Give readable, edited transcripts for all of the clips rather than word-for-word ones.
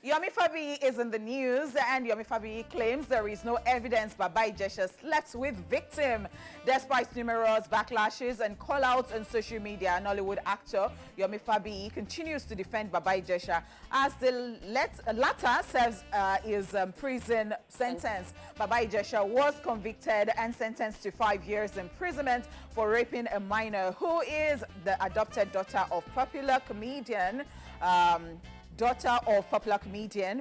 Yomi Fabi is in the news, and Yomi Fabi claims there is no evidence Baba Ijesha slept with victim. Despite numerous backlashes and call-outs on social media, Nollywood actor Yomi Fabi continues to defend Baba Ijesha as the latter serves his prison sentence. Baba Ijesha was convicted and sentenced to 5 years imprisonment for raping a minor who is the adopted daughter of popular comedian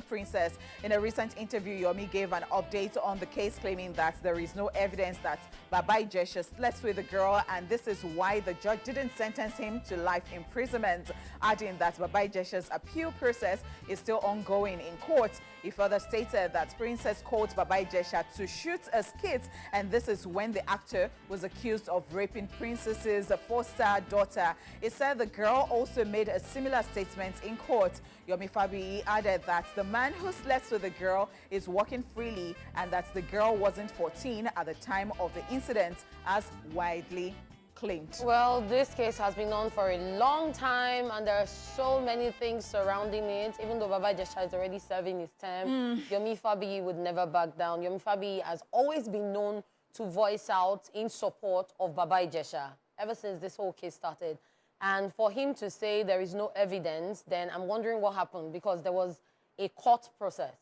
Princess. In a recent interview, Yomi gave an update on the case, claiming that there is no evidence that Baba Ijesha slept with the girl, and this is why the judge didn't sentence him to life imprisonment, adding that Baba Ijesha's appeal process is still ongoing in court. He further stated that Princess called Baba Ijesha to shoot a skit, and this is when the actor was accused of raping Princess's foster daughter. He said the girl also made a similar statement in court. Yomi Fabi added that the man who slept with the girl is walking freely and that the girl wasn't 14 at the time of the incident, as widely claimed. Well, this case has been on for a long time, and there are so many things surrounding it. Even though Baba Ijesha is already serving his term, Yomi Fabi would never back down. Yomi Fabi has always been known to voice out in support of Baba Ijesha ever since this whole case started. And for him to say there is no evidence, then I'm wondering what happened, because there was a court process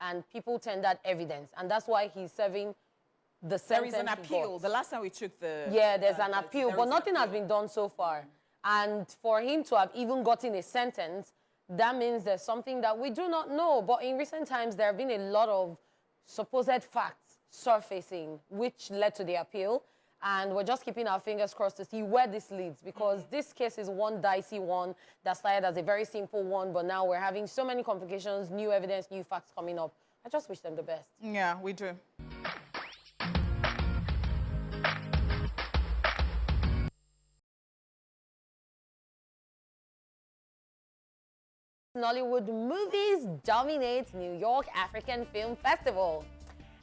and people tendered evidence. And that's why he's serving the sentence. There is an appeal. The last time we took the... Yeah, there's an appeal, but nothing has been done so far. And for him to have even gotten a sentence, that means there's something that we do not know. But in recent times, there have been a lot of supposed facts surfacing, which led to the appeal. And we're just keeping our fingers crossed to see where this leads, because this case is one dicey one that started as a very simple one, but now we're having so many complications, new evidence, new facts coming up. I just wish them the best. Yeah, we do. Nollywood movies dominate New York African Film Festival.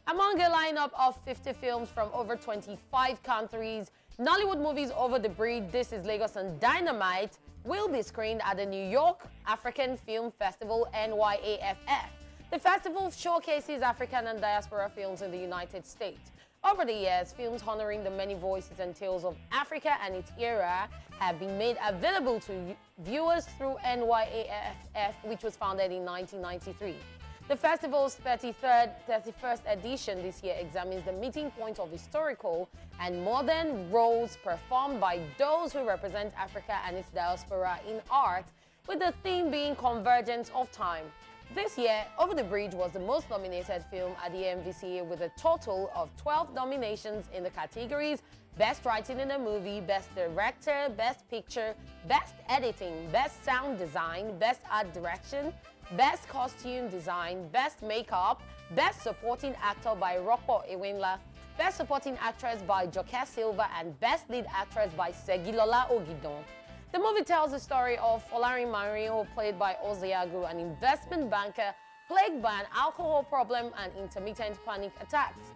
Among a lineup of 50 films from over 25 countries, Nollywood movies Over the Bridge, This is Lagos, and Dynamite will be screened at the New York African Film Festival, NYAFF. The festival showcases African and diaspora films in the United States. Over the years, films honoring the many voices and tales of Africa and its era have been made available to viewers through NYAFF, which was founded in 1993. The festival's 31st edition this year examines the meeting point of historical and modern roles performed by those who represent Africa and its diaspora in art, with the theme being Convergence of Time. This year, Over the Bridge was the most nominated film at the MVCA, with a total of 12 nominations in the categories Best Writing in a Movie, Best Director, Best Picture, Best Editing, Best Sound Design, Best Art Direction, Best Costume Design, Best Makeup, Best Supporting Actor by Rocco Ewenla, Best Supporting Actress by Joke Silva, and Best Lead Actress by Segilola Ogidon. The movie tells the story of Folarin Mario, played by Ozeagu, an investment banker plagued by an alcohol problem and intermittent panic attacks.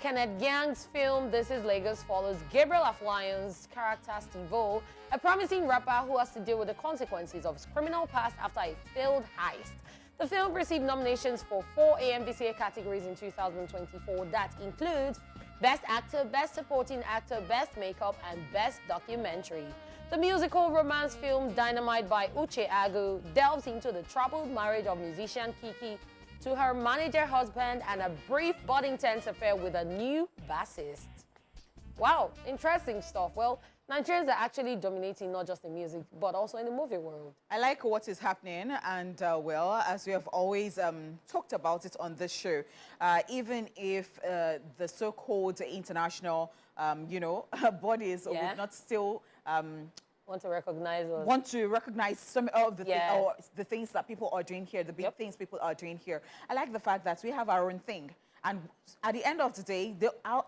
Kenneth Gang's film This is Lagos follows Gabriel Aflayon's character Steve-O, a promising rapper who has to deal with the consequences of his criminal past after a failed heist. The film received nominations for 4 AMVCA categories in 2024 that includes Best Actor, Best Supporting Actor, Best Makeup, and Best Documentary. The musical romance film Dynamite by Uche Agu delves into the troubled marriage of musician Kiki to her manager husband and a brief but intense affair with a new bassist. Wow, interesting stuff. Well, Nigerians are actually dominating not just in music, but also in the movie world. I like what is happening, and well, as we have always talked about it on this show, even if the so-called international, bodies would not still... want to recognize us. Want to recognize some of the things that people are doing here, the big things people are doing here. I like the fact that we have our own thing. And at the end of the day,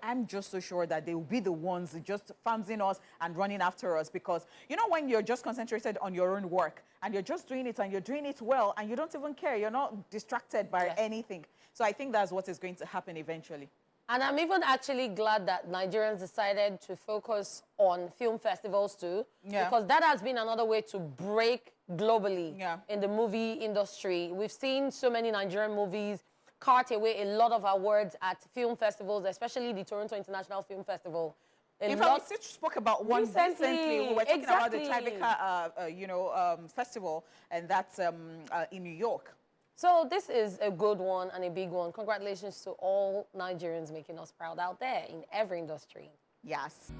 I'm just so sure that they will be the ones just fancying us and running after us, because, when you're just concentrated on your own work and you're just doing it and you're doing it well and you don't even care, you're not distracted by anything. So I think that's what is going to happen eventually. And I'm even actually glad that Nigerians decided to focus on film festivals too, because that has been another way to break globally in the movie industry. We've seen so many Nigerian movies cart away a lot of awards at film festivals, especially the Toronto International Film Festival. In fact, we spoke about one recently. We were talking about the Tribeca, festival, and that's in New York. So this is a good one and a big one. Congratulations to all Nigerians making us proud out there in every industry. Yes.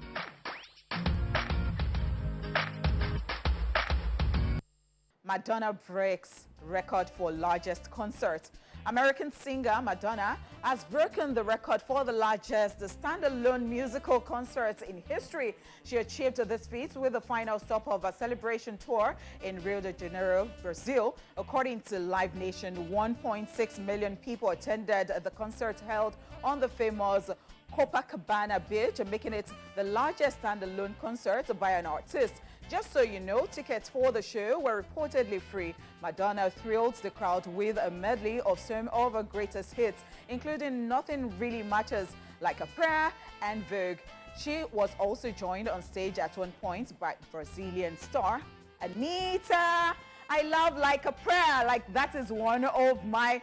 Madonna breaks record for largest concert. American singer Madonna has broken the record for the largest standalone musical concerts in history. She achieved this feat with the final stop of a celebration tour in Rio de Janeiro, Brazil. According to Live Nation, 1.6 million people attended the concert held on the famous Copacabana Beach, making it the largest standalone concert by an artist. Just so you know, tickets for the show were reportedly free. Madonna thrilled the crowd with a medley of some of her greatest hits, including Nothing Really Matters, Like a Prayer, and Vogue. She was also joined on stage at one point by Brazilian star Anitta. I love Like a Prayer. Like, that is one of my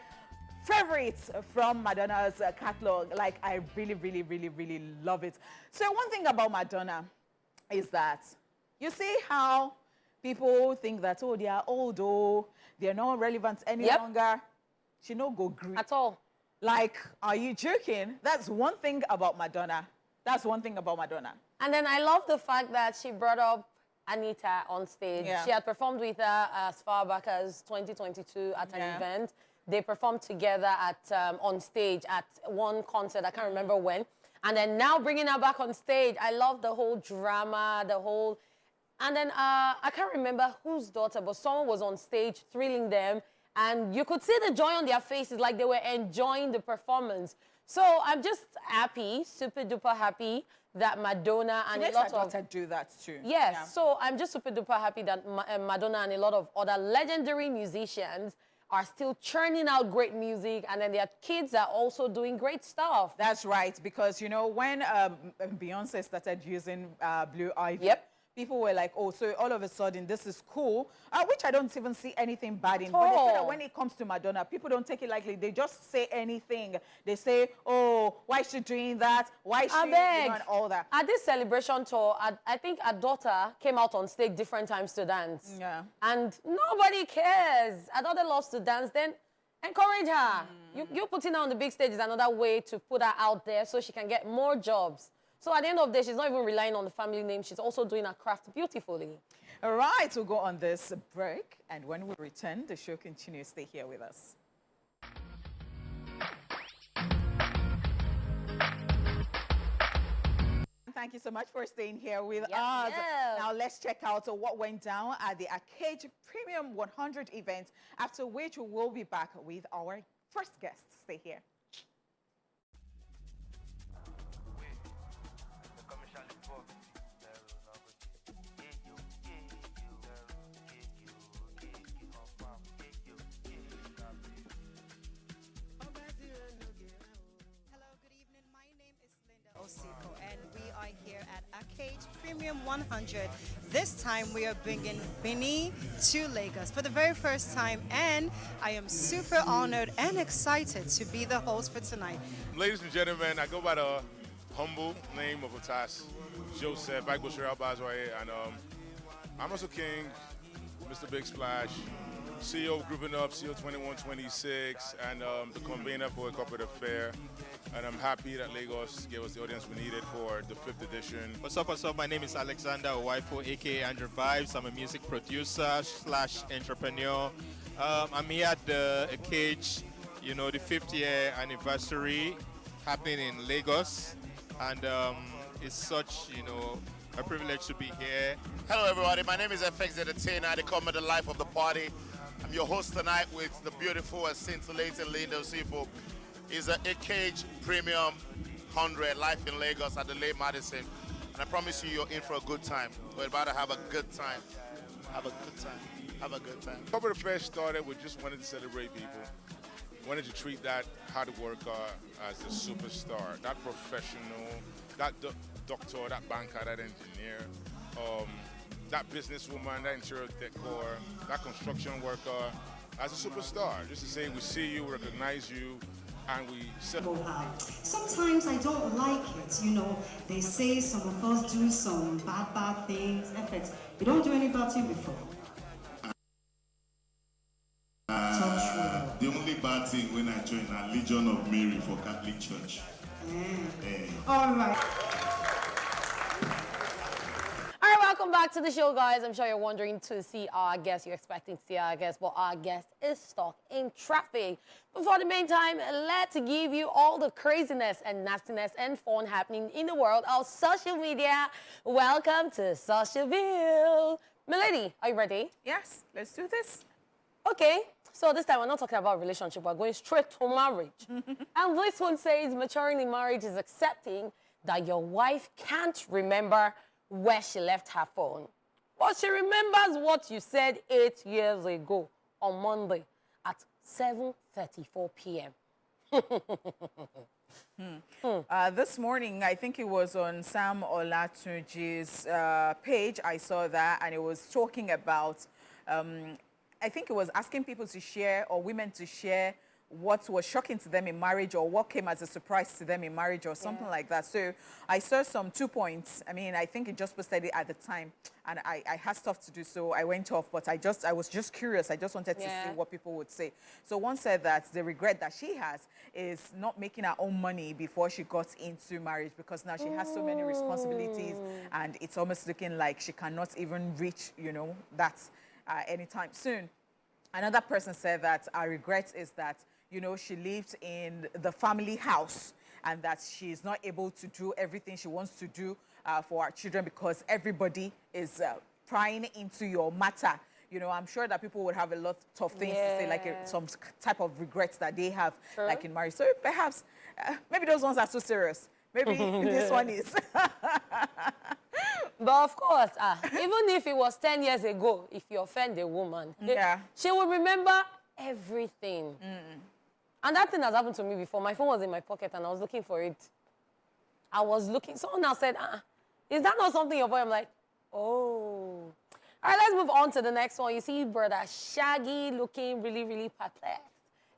favorites from Madonna's catalog. Like, I really, really, really, really love it. So one thing about Madonna is that you see how people think that, oh, they are old, oh, they're not relevant any longer. She no go green. At all. Like, are you joking? That's one thing about Madonna. That's one thing about Madonna. And then I love the fact that she brought up Anitta on stage. She had performed with her as far back as 2022 at an event. They performed together at on stage at one concert. I can't remember when. And then now bringing her back on stage. I love the whole drama, the whole... And then I can't remember whose daughter, but someone was on stage thrilling them. And you could see the joy on their faces, like they were enjoying the performance. So I'm just happy, super duper happy that Madonna and a lot of... daughter do that too. Yes, so I'm just super duper happy that Madonna and a lot of other legendary musicians are still churning out great music, and then their kids are also doing great stuff. That's right, because, you know, when Beyonce started using Blue Ivy, people were like, oh, so all of a sudden this is cool, which I don't even see anything bad in. But they say that when it comes to Madonna, people don't take it lightly. They just say anything. They say, oh, why is she doing that? Why is she doing all that? At this celebration tour, I think her daughter came out on stage different times to dance. Yeah. And nobody cares. Her daughter loves to dance, then encourage her. You putting her on the big stage is another way to put her out there so she can get more jobs. So at the end of the day, she's not even relying on the family name. She's also doing her craft beautifully. All right, we'll go on this break. And when we return, the show continues. Stay here with us. Thank you so much for staying here with us. Now let's check out what went down at the Arcade Premium 100 event, after which we will be back with our first guest. Stay here. And we are here at Arcade Premium 100. This time we are bringing Benin to Lagos for the very first time, and I am super honored and excited to be the host for tonight. Ladies and gentlemen, I go by the humble name of Otas Joseph Agboshira Bazwaye, and I'm also King, Mr. Big Splash, CEO of Grooving Up, CEO 2126, and the convener for a corporate affair. And I'm happy that Lagos gave us the audience we needed for the 5th edition. What's up, what's up? My name is Alexander Owaifo, aka Andrew Vibes. I'm a music producer / entrepreneur. I'm here at the Cage, you know, the 5th year anniversary happening in Lagos. And it's such, you know, a privilege to be here. Hello, everybody. My name is FX Entertainer. They call me the life of the party. I'm your host tonight with the beautiful and scintillating Linda Sifo. It's a Cage Premium 100 live in Lagos at the Lake Madison. And I promise you, you're in for a good time. We're about to have a good time. Have a good time. Have a good time. Corporate affair started with just wanting to celebrate people. Wanted to treat that hard worker as a superstar, that professional, that doctor, that banker, that engineer. that businesswoman, that interior decor, that construction worker as a superstar. Just to say we see you, recognize you, and we set. Sometimes I don't like it, you know. They say some of us do some bad things, effects. You don't do any bad thing before. The only bad thing when I joined a Legion of Mary for Catholic Church. All right. All right, welcome back to the show, guys. I'm sure you're wondering to see our guest. You're expecting to see our guest, but our guest is stuck in traffic. But for the meantime, let's give you all the craziness and nastiness and fun happening in the world of social media. Welcome to Socialville. Milady, are you ready? Yes, let's do this. Okay, so this time we're not talking about relationship. We're going straight to marriage. And this one says maturing in marriage is accepting that your wife can't remember where she left her phone, but she remembers what you said 8 years ago on Monday at 7:34 p.m. This morning, I think it was on Sam Olatunji's page, I saw that, and it was talking about, I think it was asking people to share, or women to share, what was shocking to them in marriage or what came as a surprise to them in marriage or something like that. So I saw 2 points. I mean, I think it just posted it at the time, and I had stuff to do, so I went off, but I was just curious. I just wanted to see what people would say. So one said that the regret that she has is not making her own money before she got into marriage, because now she has so many responsibilities, and it's almost looking like she cannot even reach, you know, that anytime soon. Another person said that her regret is that, you know, she lived in the family house and that she's not able to do everything she wants to do for her children because everybody is prying into your matter. You know, I'm sure that people would have a lot of things to say, like some type of regrets that they have, like in marriage. So perhaps, maybe those ones are so serious. Maybe this one is. But of course, even if it was 10 years ago, if you offend a woman, she will remember everything. And that thing has happened to me before. My phone was in my pocket and I was looking for it. I was looking. Someone now said, is that not something your boy? I'm like, oh. All right, let's move on to the next one. You see brother Shaggy looking really, really perplexed.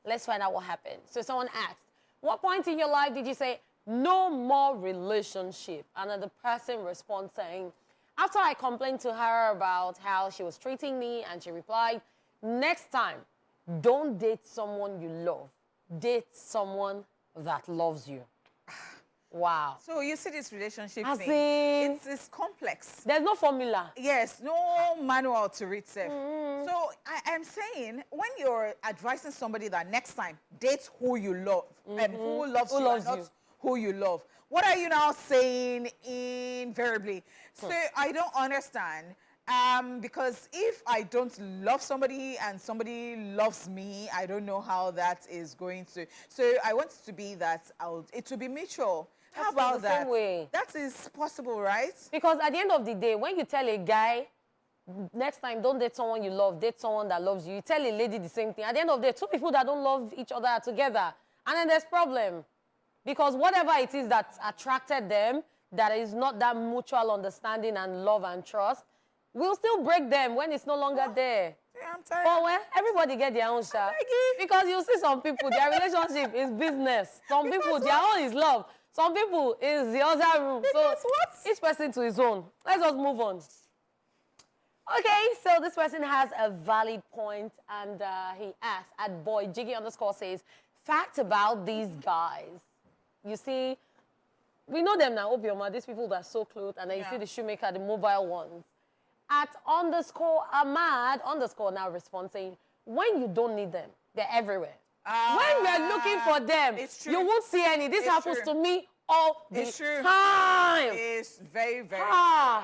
Let's find out what happened. So someone asked, what point in your life did you say, no more relationship? And then the person responds saying, after I complained to her about how she was treating me, and she replied, next time, don't date someone you love. Date someone that loves you. Wow. So you see this relationship As thing, in, it's complex. there's no formula. Yes, no manual to read safe. So I'm saying, when you're advising somebody that next time, date who you love, and who loves you, and not who you love, what are you now saying invariably? So I don't understand. Because if I don't love somebody and somebody loves me, I don't know how that is going to. So I want it to be that it will be mutual. How about that? Same way. That is possible, right? Because at the end of the day, when you tell a guy, next time, don't date someone you love, date someone that loves you. You tell a lady the same thing. At the end of the day, two people that don't love each other are together. And then there's problem. Because whatever it is that attracted them, that is not that mutual understanding and love and trust, will still break them when it's no longer there. Yeah, I'm tired. But well, everybody get their own share. Because you see some people, their relationship is business. Some people, their own is love. Some people is the other room. So each person to his own. Let's just move on. Okay, so this person has a valid point, and he asks, at boy Jiggy _ says, fact about these guys. You see, we know them now, Obioma, these people that sew clothes, and then you see the shoemaker, the mobile ones. At _ Ahmad _ now responds saying, when you don't need them, they're everywhere. When you're looking for them, you won't see any. This happens to me all the time. It's very, very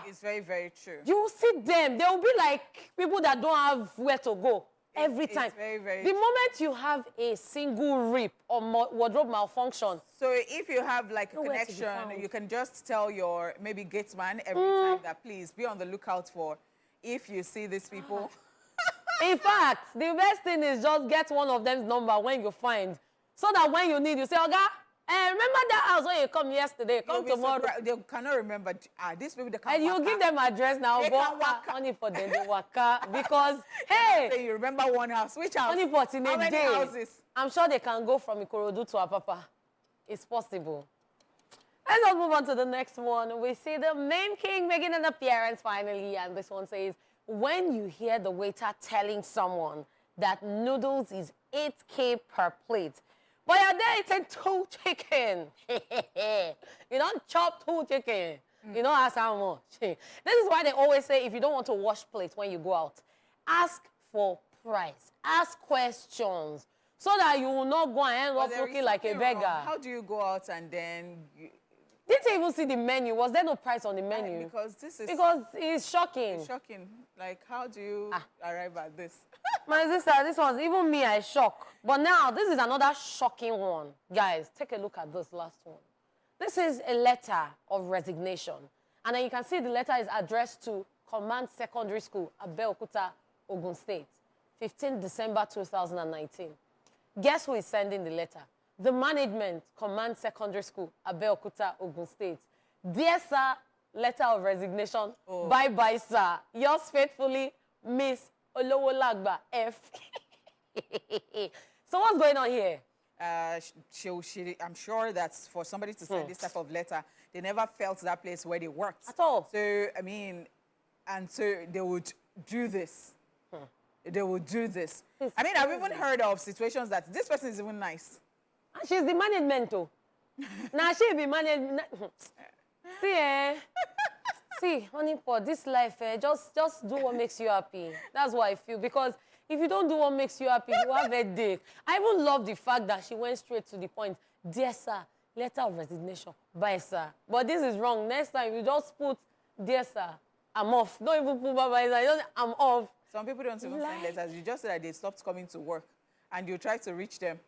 it's very, very true. You will see them. They will be like people that don't have where to go every time. It's very, very the moment you have a single rip or wardrobe malfunction. So if you have like a connection, you can just tell your maybe gatesman every time that please be on the lookout for if you see these people. In fact, the best thing is just get one of them's number when you find, so that when you need, you say, Oga, Remember that house when you come yesterday? Come tomorrow. They cannot remember. These people, they can't And you give them address now. They can't waka. Only for them, they waka. Because, hey. So you remember one house. Which house? Only for in How a many day. houses? I'm sure they can go from Ikorodu to Apapa. It's possible. Let's not move on to the next one. We see the main king making an appearance finally. And this one says, when you hear the waiter telling someone that noodles is 8K per plate, but you're there eating 2 chicken. You don't chop 2 chicken. You don't ask how much. This is why they always say if you don't want to wash plates when you go out, ask for price. Ask questions so that you will not go and end up looking like a beggar. How do you go out and then... Didn't you even see the menu? Was there no price on the menu? Because this is... Because it's shocking. It's shocking. Like, how do you arrive at this? My sister, this was even me, I shocked. But now, this is another shocking one. Guys, take a look at this last one. This is a letter of resignation. And then you can see the letter is addressed to Command Secondary School, Abeokuta, Ogun State, 15 December 2019. Guess who is sending the letter? The management, Command Secondary School, Abeokuta, Ogun State. Dear sir, letter of resignation. Bye-bye, sir. Yours faithfully, Miss Olowolagba F. So what's going on here? I'm sure that for somebody to send this type of letter, they never felt that place where they worked. At all. So, I mean, and so they would do this. They would do this. I mean, I've even heard of situations that this person is even nice. She's the management, too. Now she be management. See, see, honey, for this life, just do what makes you happy. That's what I feel. Because if you don't do what makes you happy, you have a dick. I even love the fact that she went straight to the point. Dear sir, letter of resignation. Bye, sir. But this is wrong. Next time, you just put, dear sir, I'm off. Don't even put bye, sir. Just, I'm off. Some people don't even send letters. You just say that they stopped coming to work. And you try to reach them.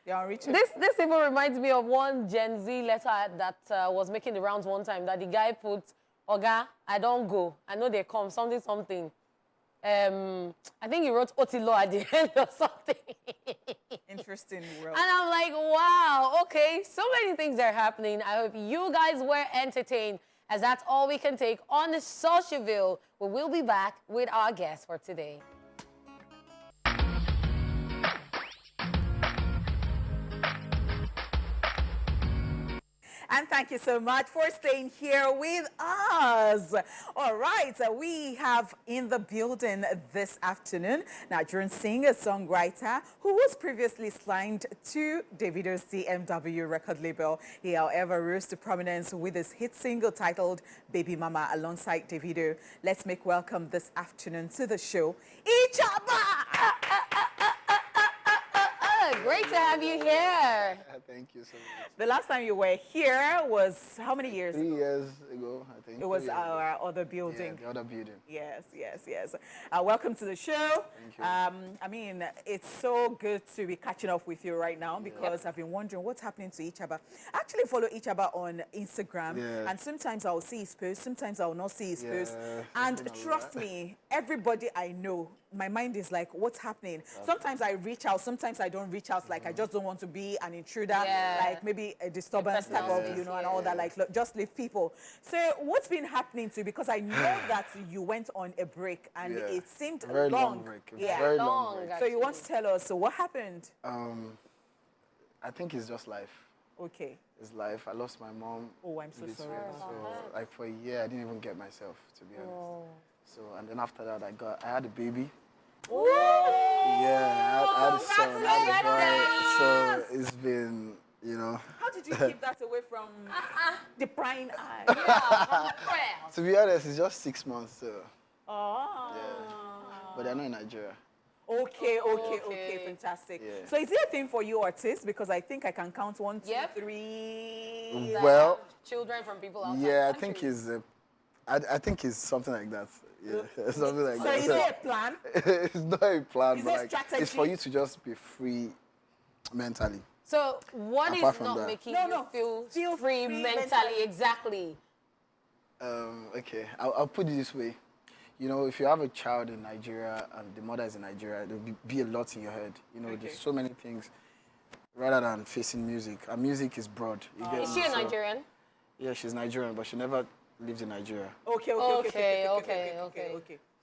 They are unreachable. This even reminds me of one Gen Z letter that was making the rounds one time. That the guy put, Oga, I don't go. I know they come. Something. I think he wrote Otilo at the end or something. Interesting world. And I'm like, wow, okay, so many things are happening. I hope you guys were entertained, as that's all we can take on the Socialville. We will be back with our guest for today. And thank you so much for staying here with us. All right, we have in the building this afternoon Nigerian singer, songwriter, who was previously signed to Davido's CMW record label. He, however, rose to prominence with his hit single titled Baby Mama alongside Davido. Let's make welcome this afternoon to the show, Ijesha. Great to have you here. Thank you so much. The last time you were here was how many years 3 ago? years ago, I think. It was our other building. Yeah, the other building. Yes. Welcome to the show. Thank you. I mean, it's so good to be catching up with you right now because I've been wondering what's happening to Ijesha. I actually follow Ijesha on Instagram, and sometimes I'll see his post, sometimes I'll not see his post. And trust me, everybody I know, my mind is like, what's happening? Sometimes I reach out, sometimes I don't reach out. Like, I just don't want to be an intruder, like maybe a disturbance type of, and all that. Like, look, just leave people. So what's been happening to you? Because I know that you went on a break and it seemed very long break. Very long break. So you want to tell us, so what happened? I think it's just life. Okay. It's life. I lost my mom. Oh, I'm so sorry. So, like, for a year, I didn't even get myself, to be honest. So, and then after that, I had a baby. Ooh. Yeah, I had a son, I had a boy. So it's been, How did you keep that away from the prying eye? To be honest, it's just 6 months. So. Oh. Yeah. But they're not in Nigeria. Okay, fantastic. Yeah. So is it a thing for you artists? Because I think I can count 1, 2, 3. Well, children from people outside yeah, the I think country. I think it's something like that. Yeah, something like so that. Is it a plan? It's not a plan, Is but it like, strategy? it's for you to just be free mentally. So what Apart is from not that. making No, you feel feel free free mentally? Exactly. Okay, I'll put it this way. If you have a child in Nigeria and the mother is in Nigeria, there'll be a lot in your head. There's so many things rather than facing music. And music is broad. You get Is me? she a So- Nigerian? Yeah, she's Nigerian, but she never lived in Nigeria. Okay.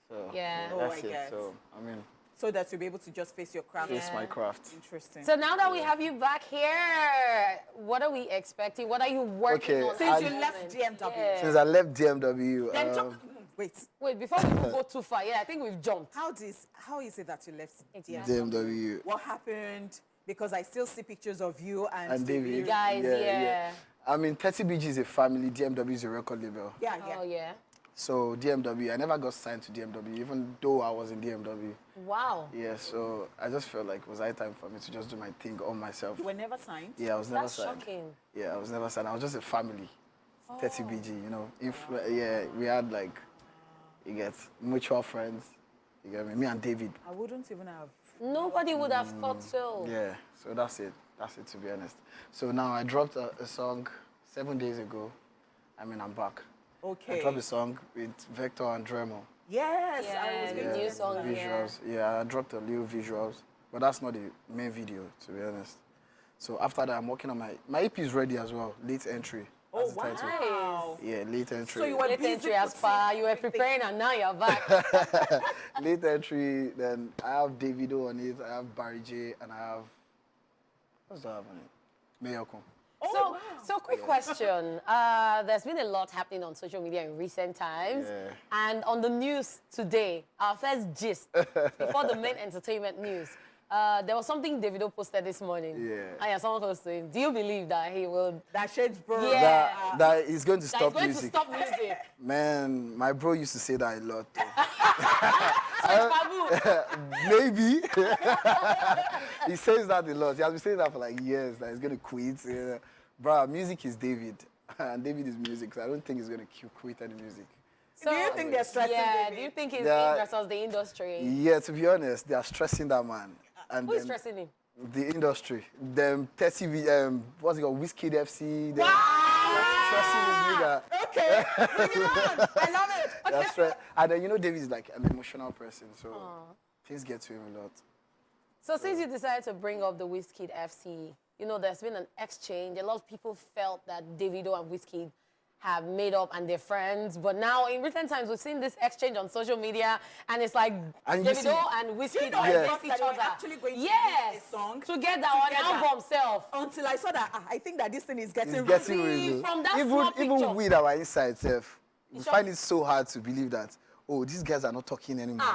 So Yeah. Oh, that's I it. get. So I mean, So that you'll be able to just face your craft. face my craft. Interesting. So now that we have you back here, what are we expecting? What are you working Okay, on? Since at you the left moment? DMW. Yeah. Since I left DMW, Then wait. Wait, before we go too far, I think we've jumped. How is it that you left DMW? DMW. What happened? Because I still see pictures of you and, And David. Guys, yeah. I mean, 30BG is a family. DMW is a record label. Yeah. Oh, yeah. So DMW, I never got signed to DMW, even though I was in DMW. Wow. Yeah, so I just felt like it was high time for me to just do my thing on myself. You were never signed? Yeah, I was never That's signed. shocking. Yeah, I was never signed. I was just a family. 30BG, you know. Yeah, we had like, you get mutual friends. You get me? Me and David. I wouldn't even have. Nobody would have thought so. Yeah, so that's it. That's it, to be honest. So now I dropped a song 7 days ago. I mean, I'm back. Okay. I dropped a song with Vector and Dremel. Yes, Yeah, I was going the to new get to song, that. Visuals. Yeah, I dropped a little visuals, but that's not the main video, to be honest. So after that, I'm working on my EP is ready as well. Late entry. Oh, That's the title. wow. Yeah, late entry. So you were Late busy entry as far, you were preparing and now you're back. Late entry. Then I have Davido on it. I have Barry J, and I have what's that on it? Mayokun. So quick question. There's been a lot happening on social media in recent times. Yeah. And on the news today, our first gist, before the main entertainment news, there was something Davido posted this morning. Yeah. And yeah, someone close to him. Do you believe that he will... That shades bro. Yeah. That is going to that stop he's going music. to stop music? Man, my bro used to say that a lot. So it's taboo. Maybe. He says that a lot. He has been saying that for like years, that he's going to quit. Yeah. Bro, music is David. And David is music, so I don't think he's going to quit any music. So, Do you think they're stressing Yeah, David? do you think he's Yeah. in versus the industry? Yeah, to be honest, they are stressing that man. And Who is then stressing him? the industry. Them 30, what's it called, Whiskey FC. They're stressing this nigga. Okay, bring it on. I love it. That's right. And then, you know, David is like an emotional person, so things get to him a lot. So since you decided to bring up the Wizkid FC, you know, there's been an exchange. A lot of people felt that Davido and Wizkid have made up and they're friends. But now, in recent times, we've seen this exchange on social media, and it's like And you Davido see- and Wizkid You know, are I against thought each that they were other. actually going to Yes, release a song together on album self. Until I saw that, I think that this thing is getting It's getting really... real. from that small picture. Even with our inside self, we It's find it so hard to believe that, oh, these guys are not talking anymore.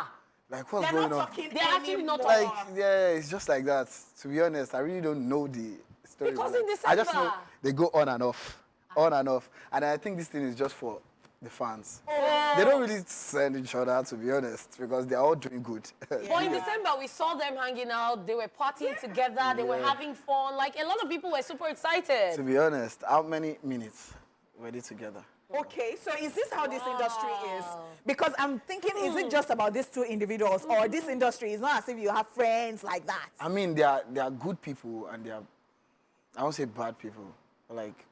Like, what's They're going not on? talking They're actually not anymore. talking. Like, yeah, it's just like that. To be honest, I really don't know the story. Because but in I just know December- they go on and off. On and off. And I think this thing is just for the fans. Oh. They don't really send each other, to be honest, because they're all doing good. But in December, we saw them hanging out. They were partying together. They were Yeah. having fun. Like, a lot of people were super excited. To be honest, how many minutes were they together? Okay, so is this how this industry is? Because I'm thinking, is it just about these two individuals, or this industry is not as if you have friends like that? I mean, they are good people, and they are, I won't say bad people, but like,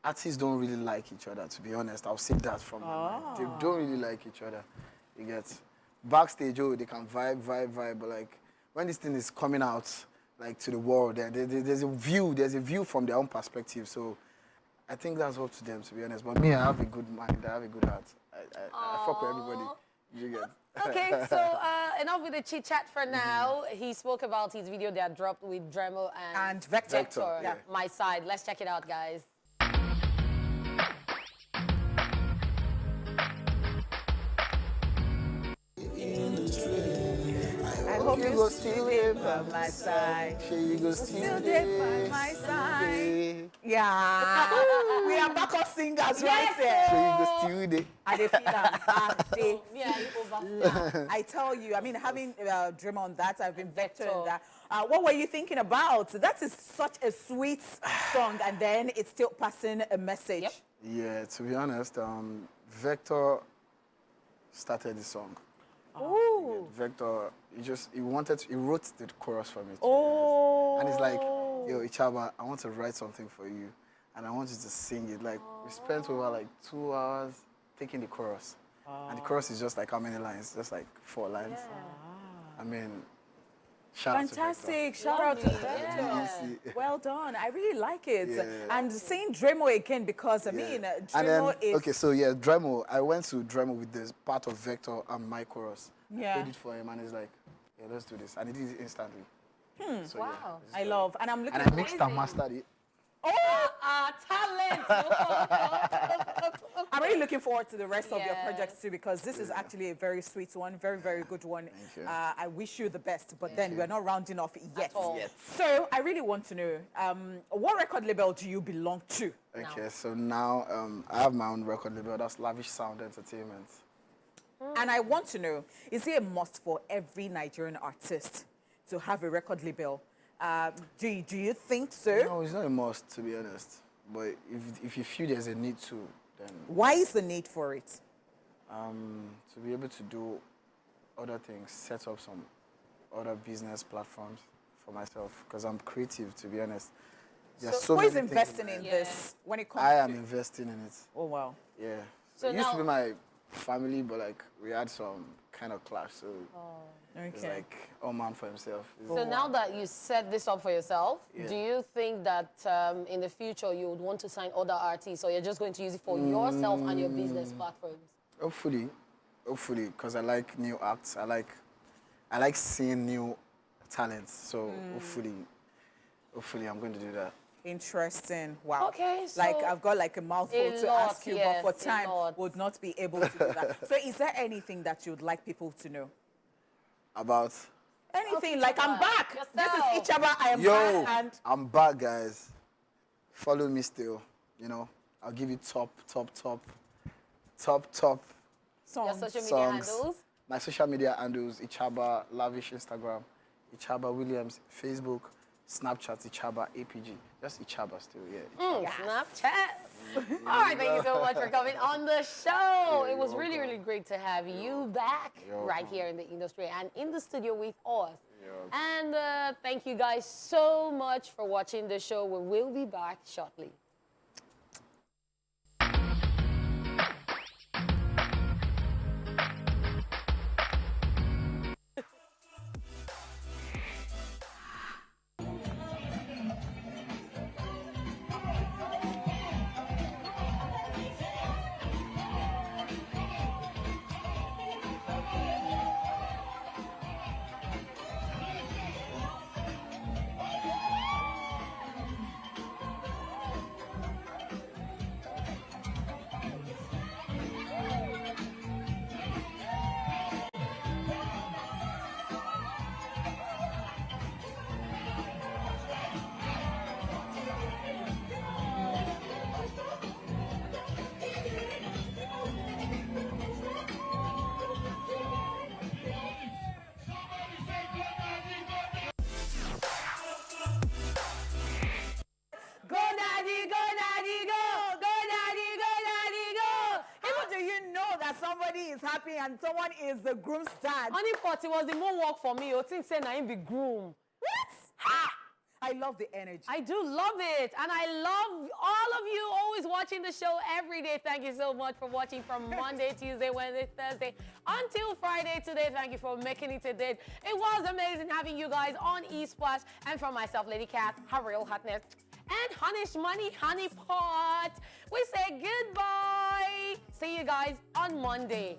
artists don't really like each other, to be honest. I'll say that from my mind. They don't really like each other. You get backstage, oh, they can vibe, but like, when this thing is coming out, like, to the world, there's a view from their own perspective, so I think that's up to them, to be honest. But me, I have a good mind, I have a good heart. I fuck with everybody. You get. Okay, so enough with the chit chat for now. He spoke about his video that dropped with Dremel And Vector. Yeah. My side. Let's check it out, guys. I hope you go still there by my side. You go Still there by my side. Yeah. We are backup singers right there. You go still there. And they feel that. They Yeah, you over. I tell you, I mean, having Dream on that, I've been Vector on that. What were you thinking about? That is such a sweet song, and then it's still passing a message. Yep. Yeah, to be honest, Vector started the song. Ooh. Vector, he wrote the chorus for me. Oh. And it's like, yo, Ichaba, I want to write something for you, and I want you to sing it. Like, we spent over like 2 hours taking the chorus. And the chorus is just like how many lines? Just like 4 lines. I mean, Shout out to Fantastic. Shout out to Lovely. Vector. Yeah. Well done. I really like it. Yeah. And seeing Dremo again, because I mean, And Dremo then, is... okay, so yeah, Dremo, I went to Dremo with this part of Vector and my chorus. Yeah. I played it for him and he's like, yeah, let's do this. And he did it instantly. So, Wow. yeah, I love. And I'm looking and I mixed and Amazing. mastered it. Talent. I'm really looking forward to the rest of your Yes. projects too, because this is actually a very sweet one, very, very good one. Thank you. I wish you the best, but then we're not rounding off yet. all. Yes. So I really want to know, what record label do you belong to? Okay, so now I have my own record label. That's Lavish Sound Entertainment. And I want to know, is it a must for every Nigerian artist to have a record label? Do you think so? No, it's not a must, to be honest. But if you feel there's a need to, then Why is the need for it? to be able to do other things, set up some other business platforms for myself, because I'm creative, to be honest. There's so Who is many things investing my in head. this when it comes I to... am investing in it. Oh, wow. Yeah. So It used to now- be my family, but like we had some kind of clash, so it's Okay. like all man for himself. So now that you set this up for yourself, Yeah. do you think that in the future you would want to sign other artists, or you're just going to use it for yourself and your business platforms? Hopefully, because I like new acts. I like seeing new talents. So hopefully I'm going to do that. Interesting. Wow. Okay, Like, so I've got like a mouthful a to lot, ask you, yes, but for a time, lot. would not be able to do that. So is there anything that you'd like people to know? About Anything, like I'm back. Yourself. This is Ichaba, I am yo, back, and I'm back, guys. Follow me still. You know, I'll give you top your songs. social media songs. handles. My social media handles: Ichaba Lavish Instagram, Ichaba Williams Facebook, Snapchat Ichaba APG. Just Ichaba still, yeah. Snapchat. All right, thank you so much for coming on the show. Yeah, It was you're really, welcome. really great to have you back You're right welcome. here in the industry and in the studio with us. You're welcome. And thank you guys so much for watching the show. We will be back shortly. Go Daddy, go Daddy, go! Go Daddy, go Daddy, go! Even do you know that somebody is happy and someone is the groom's dad? Honey pot, it was the more work for me. You think say na him be groom. What? Ha! I love the energy. I do love it. And I love all of you always watching the show every day. Thank you so much for watching from Monday, Tuesday, Wednesday, Thursday, until Friday today. Thank you for making it today. It was amazing having you guys on Esplash. And from myself, Lady Cat, her real hotness, and Honey's Money, Honey Pot. We say goodbye. See you guys on Monday.